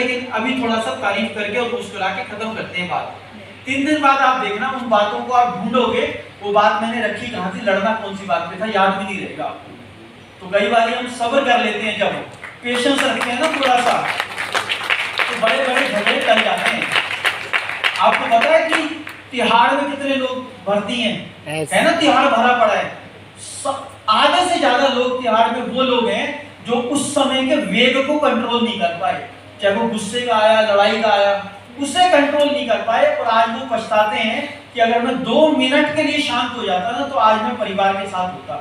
लेकिन अभी थोड़ा सा तारीफ करके और मुस्कुरा के खत्म करते हैं बात। 3 दिन बाद आप देखना उन बातों को आप ढूंढोगे, वो बात मैंने रखी कहाँ थी, लड़ना कौन सी बात पे था, याद भी नहीं रहेगा आपको। तो कई बार हम सब्र कर लेते हैं, जब पेशेंस रखते हैं ना थोड़ा सा, तो बड़े बड़े झगड़े टल जाते हैं। आपको पता है कि तिहाड़ में कितने लोग भर्ती हैं, है ना, तिहाड़ भरा पड़ा है। आधे से ज्यादा लोग तिहाड़ में वो लोग हैं जो उस समय के वेग को कंट्रोल नहीं कर पाए, चाहे वो गुस्से का आया, लड़ाई का आया, उसे कंट्रोल नहीं कर पाए। और आज वो पछताते हैं कि अगर मैं 2 मिनट के लिए शांत हो जाता ना, तो आज मैं परिवार के साथ होता।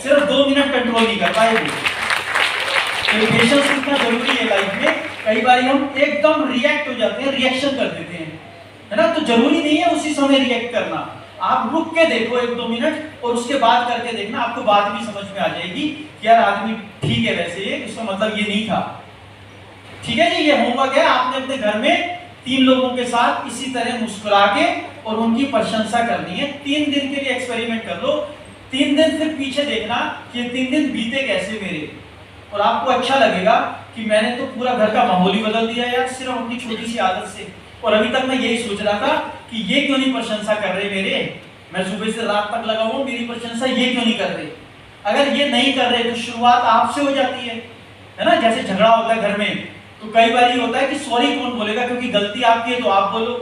सिर्फ 2 मिनट कंट्रोल नहीं कर पाए। तो पेशेंस कितना जरूरी है लाइफ में। कई बार हम एकदम रिएक्ट हो जाते हैं, रिएक्शन कर देते हैं, है ना। तो जरूरी नहीं है उसी समय रिएक्ट करना, आप रुक के देखो 1-2 मिनट और उसके बाद करके देखना, आपको बात भी समझ में आ जाएगी कि यार आदमी ठीक है, वैसे इसका मतलब ये नहीं था। ठीक है जी, ये होमवर्क है। आपने अपने घर में 3 लोगों के साथ इसी तरह मुस्कुरा के और उनकी प्रशंसा करनी है। 3 दिन के लिए एक्सपेरिमेंट कर लो। 3 दिन फिर पीछे देखना कि 3 दिन बीते कैसे मेरे, और आपको अच्छा लगेगा कि मैंने तो पूरा घर का माहौल ही बदल दिया यार, सिर्फ अपनी छोटी सी आदत से। और अभी तक मैं यही सोच रहा था कि ये क्यों नहीं प्रशंसा कर रहे मेरे, मैं सुबह से रात तक लगा हुआ, मेरी प्रशंसा ये क्यों नहीं कर रहे। अगर ये नहीं कर रहे तो शुरुआत आपसे हो जाती है ना। जैसे झगड़ा होता है घर में, तो कई बार ये होता है कि सॉरी कौन बोलेगा, क्योंकि गलती आपकी है तो आप बोलो।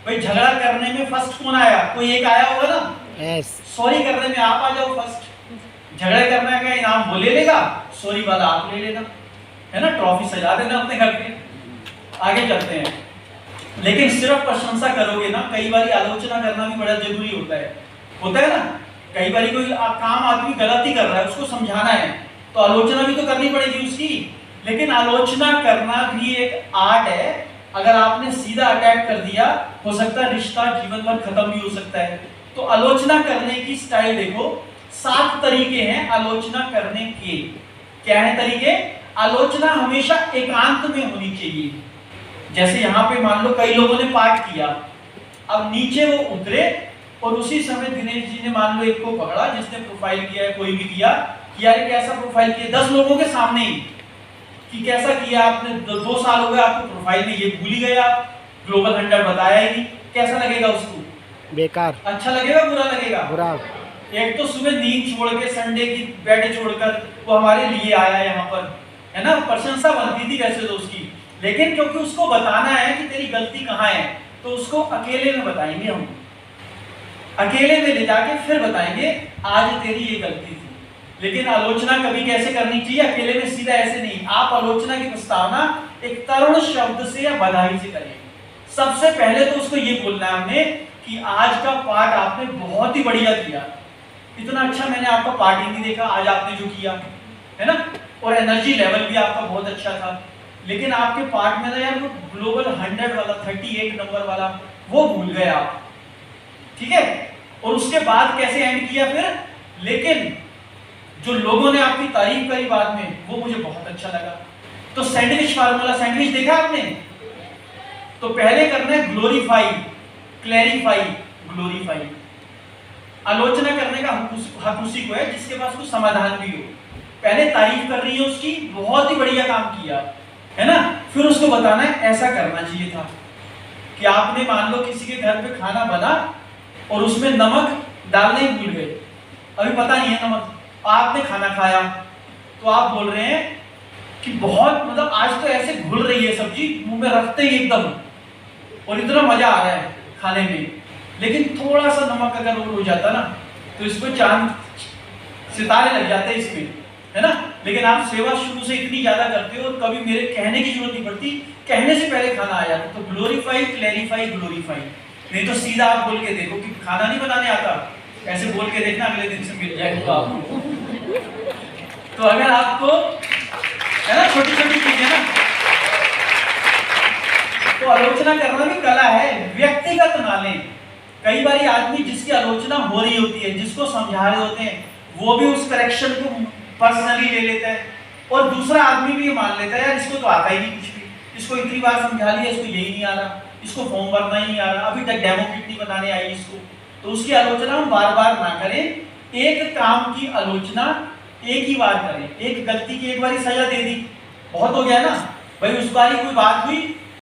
भाई झगड़ा करने में फर्स्ट कौन आया, कोई एक आया होगा ना। सॉरी करने में आप आ जाओ फर्स्ट, झगड़े करने का इनाम वो ले लेगा, सॉरी वाला आप ले लेना, है ना। ट्रॉफी सजा देना अपने घर पे। आगे चलते हैं। लेकिन सिर्फ प्रशंसा करोगे ना, कई बार आलोचना करना भी बड़ा जरूरी होता है ना। कई बार कोई काम आदमी गलती कर रहा है, उसको समझाना है, तो आलोचना भी तो करनी पड़ेगी उसकी। लेकिन आलोचना करना भी एक आर्ट है। अगर आपने सीधा अटैक कर दिया, हो सकता है रिश्ता जीवन भर खत्म भी हो सकता है। तो आलोचना करने की स्टाइल देखो, 7 तरीके हैं आलोचना करने के। क्या है तरीके? आलोचना हमेशा एकांत में होनी चाहिए। जैसे यहाँ पे मान लो कई लोगों ने पाठ किया, अब नीचे वो उतरे और उसी समय दिनेश जी ने मान लो एक को पकड़ा जिसने प्रोफाइल किया है, कोई भी किया कि यार कैसा प्रोफाइल किया 10 लोगों के सामने ही, कि कैसा किया आपने, 2 साल हो गए आपको प्रोफाइल में, ये भूल ही गए आप, ग्लोबल 100 बताया ही नहीं। कैसा लगेगा उसको? बेकार। अच्छा लगेगा, बुरा लगेगा? बुरा। एक तो सुबह नींद छोड़ के, संडे की बैठे छोड़कर वो हमारे लिए आया यहाँ पर, है ना। प्रशंसा बनती थी वैसे तो उसकी, लेकिन क्योंकि उसको बताना है कि तेरी गलती कहाँ है, तो उसको अकेले में बताएंगे हम, अकेले में ले जाके फिर बताएंगे आज तेरी ये गलती थी। लेकिन आलोचना कभी कैसे करनी चाहिए? अकेले में सीधा ऐसे नहीं। आप आलोचना की प्रस्तावना एक तरुण शब्द से या बधाई से करें। सबसे पहले तो उसको ये बोलना है हमने कि आज का पाठ आपने बहुत ही बढ़िया किया, इतना अच्छा मैंने आपका पाठ ही नहीं देखा आज आपने जो किया, है ना। और एनर्जी लेवल भी आपका बहुत अच्छा था, लेकिन आपके पार्ट में ना यार वो ग्लोबल 100 वाला 38 नंबर वाला वो भूल गए आप। ठीक है। और उसके बाद कैसे एंड किया फिर? लेकिन जो लोगों ने आपकी तारीफ करी बाद में, वो मुझे बहुत अच्छा लगा। तो सैंडविच फार्मूला, सैंडविच देखा आपने? तो पहले करना है ग्लोरीफाई, क्लैरिफाई, ग्लोरीफाई। आलोचना करने का हक उसी को है जिसके पास कुछ समाधान भी हो। पहले तारीफ कर रही है उसकी, बहुत ही बढ़िया काम किया, है ना। फिर उसको बताना है ऐसा करना चाहिए था, कि आपने मान लो किसी के घर पे खाना बना और उसमें नमक डालने ही भूल गए, अभी पता नहीं है नमक, आपने खाना खाया तो आप बोल रहे हैं कि बहुत मतलब आज तो ऐसे घुल रही है सब्जी, मुंह में रखते ही एकदम, और इतना मजा आ रहा है खाने में, लेकिन थोड़ा सा नमक अगर और हो जाता ना तो इसको चांद सितारे लग जाते हैं इसमें, है ना। लेकिन आप सेवा शुरू से इतनी ज्यादा करते हो और कभी मेरे कहने की जरूरत नहीं पड़ती, कहने से पहले खाना आ जाता। तो ग्लोरीफाई, क्लैरिफाई, ग्लोरीफाई। नहीं तो सीधा आप बोल के देखो कि खाना नहीं बनाने आता, ऐसे बोल के देखना, अगले दिन से मिल जाएगा आपको। तो अगर आपको, है ना, छोटी छोटी चीजें ना, तो आलोचना करना भी कला है, व्यक्तिगत ना लें। कई बार आदमी जिसकी आलोचना हो रही होती है, जिसको समझा रहे होते हैं, वो भी उस करेक्शन को पर्सनली ले लेता है, और दूसरा आदमी भी मान लेता है यार इसको तो आता ही नहीं कुछ भी, इसको इतनी बार समझा लिया, इसको यही नहीं आ रहा, इसको फॉर्म भरना ही नहीं आ रहा, अभी तक डेमो किट नहीं बनाने आई इसको। तो उसकी आलोचना हम बार बार ना करें। एक काम की आलोचना एक ही बार करें। एक गलती की एक बार सजा दे दी, बहुत हो गया ना, भाई उस बारी कोई बात हुई